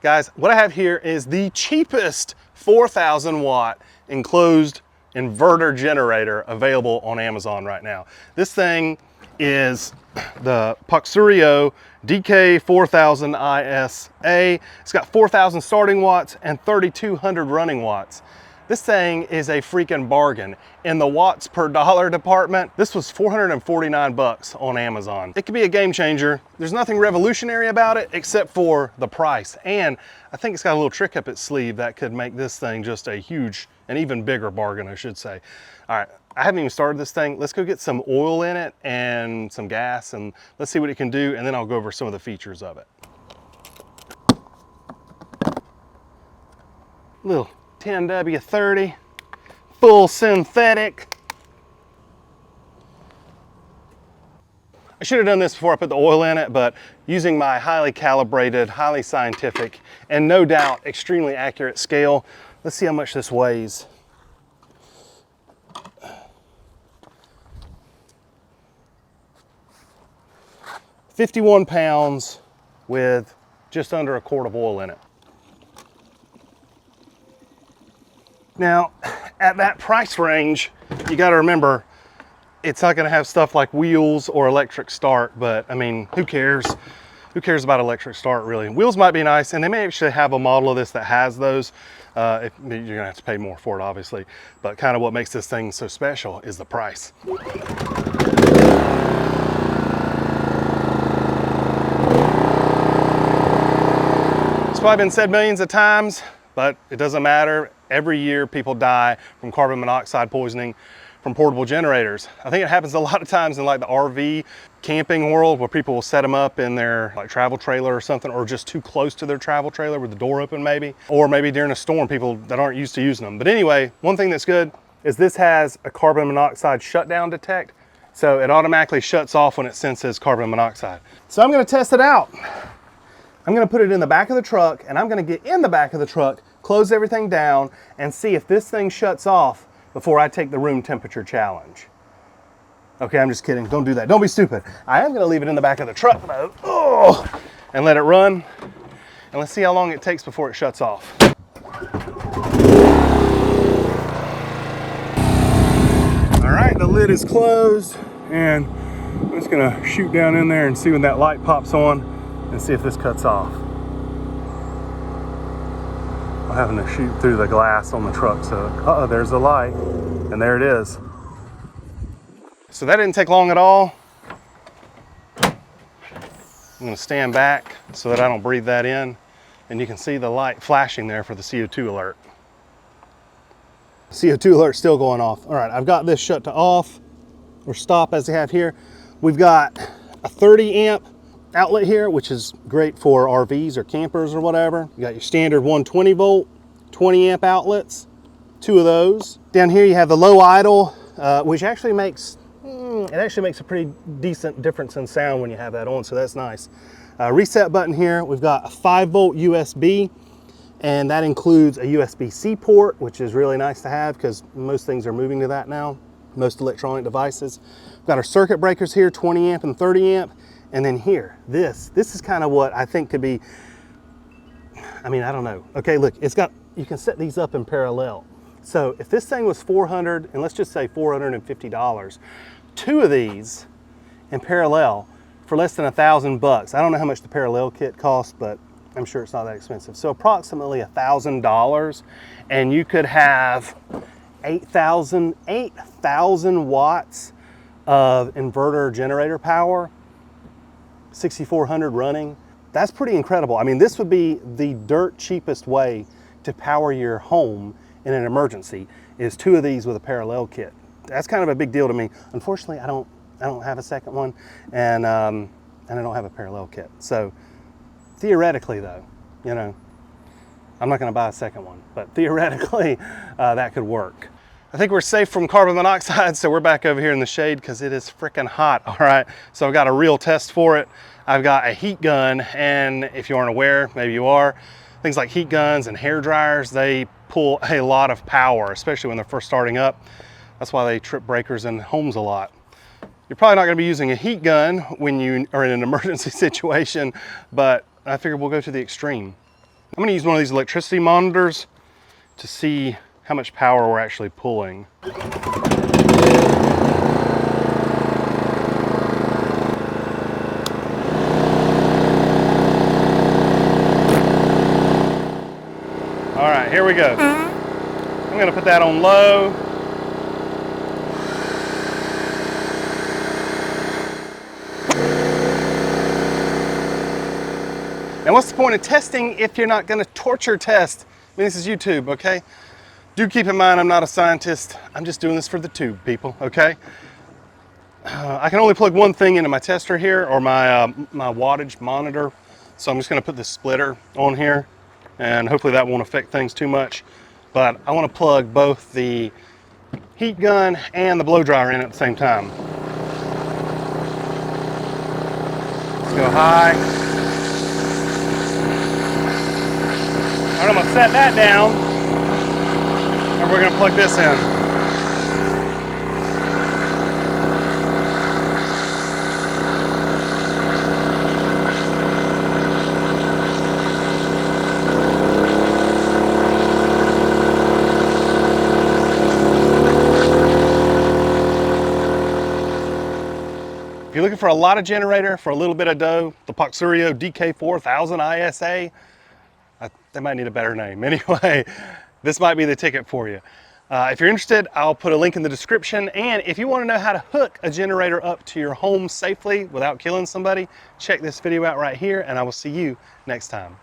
Guys, what I have here is the cheapest 4,000 watt enclosed inverter generator available on Amazon right now. This thing is the Paxurio DK4000 ISA. It's got 4,000 starting watts and 3,200 running watts. This thing is a freaking bargain. In the watts per dollar department, this was 449 bucks on Amazon. It could be a game changer. There's nothing revolutionary about it except for the price. And I think it's got a little trick up its sleeve that could make this thing just a huge, an even bigger bargain, I should say. All right, I haven't even started this thing. Let's go get some oil in it and some gas, and let's see what it can do, and then I'll go over some of the features of it. Little 10W30, full synthetic. I should have done this before I put the oil in it, but using my highly calibrated, highly scientific, and no doubt extremely accurate scale, let's see how much this weighs. $51 pounds with just under a quart of oil in it. Now, at that price range, you got to remember, it's not going to have stuff like wheels or electric start, but I mean, who cares? Who cares about electric start, really? Wheels might be nice, and they may actually have a model of this that has those. You're going to have to pay more for it, obviously, but kind of what makes this thing so special is the price. It's probably been said millions of times, but it doesn't matter. Every year people die from carbon monoxide poisoning from portable generators. I think it happens a lot of times in like the RV camping world, where people will set them up in their like travel trailer or something, or just too close to their travel trailer with the door open maybe, or maybe during a storm, people that aren't used to using them. But anyway, one thing that's good is this has a carbon monoxide shutdown detect. So it automatically shuts off when it senses carbon monoxide. So I'm gonna test it out. I'm gonna put it in the back of the truck, and I'm gonna get in the back of the truck, close everything down, and see if this thing shuts off before I take the room temperature challenge. Okay, I'm just kidding, don't do that, don't be stupid. I am gonna leave it in the back of the truck though, and let it run, and let's see how long it takes before it shuts off. All right, the lid is closed, and I'm just gonna shoot down in there and see when that light pops on and see if this cuts off. I'm having to shoot through the glass on the truck, so there's the light, and there it is. So that didn't take long at all. I'm gonna stand back so that I don't breathe that in, and you can see the light flashing there for the CO2 alert. CO2 alert still going off. All right, I've got this shut to off, or stop as they have here. We've got a 30 amp outlet here, which is great for RVs or campers or whatever. You got your standard 120 volt, 20 amp outlets, two of those. Down here you have the low idle, which actually makes, a pretty decent difference in sound when you have that on, so that's nice. Reset button here, we've got a 5 volt USB, and that includes a USB-C port, which is really nice to have because most things are moving to that now, most electronic devices. We've got our circuit breakers here, 20 amp and 30 amp. And then here, this is kind of what I think could be, I mean, I don't know. Okay, look, it's got, you can set these up in parallel. So if this thing was $400, and let's just say $450, two of these in parallel for less than $1,000 I don't know how much the parallel kit costs, but I'm sure it's not that expensive. So approximately $1,000, and you could have 8,000 watts of inverter generator power, 6,400 running. That's pretty incredible. I mean, this would be the dirt cheapest way to power your home in an emergency, is two of these with a parallel kit. That's kind of a big deal to me. Unfortunately, I don't have a second one, and I don't have a parallel kit. So theoretically though, you know, I'm not gonna buy a second one, but theoretically that could work. I think we're safe from carbon monoxide, so we're back over here in the shade because it is freaking hot, all right? So I've got a real test for it. I've got a heat gun, and if you aren't aware, maybe you are, things like heat guns and hair dryers, they pull a lot of power, especially when they're first starting up. That's why they trip breakers in homes a lot. You're probably not gonna be using a heat gun when you are in an emergency situation, but I figured we'll go to the extreme. I'm gonna use one of these electricity monitors to see how much power we're actually pulling. All right, here we go. I'm gonna put that on low. Now, what's the point of testing if you're not gonna torture test? I mean, this is YouTube, okay? Do keep in mind, I'm not a scientist. I'm just doing this for the tube, people, okay? I can only plug one thing into my tester here, or my wattage monitor. So I'm just gonna put this splitter on here, and hopefully that won't affect things too much. But I wanna plug both the heat gun and the blow dryer in at the same time. Let's go high. All right, I'm gonna set that down, and we're gonna plug this in. If you're looking for a lot of generator for a little bit of dough, the Paxurio DK4000 ISA, they might need a better name. Anyway, this might be the ticket for you. If you're interested, I'll put a link in the description. And if you want to know how to hook a generator up to your home safely without killing somebody, check this video out right here, and I will see you next time.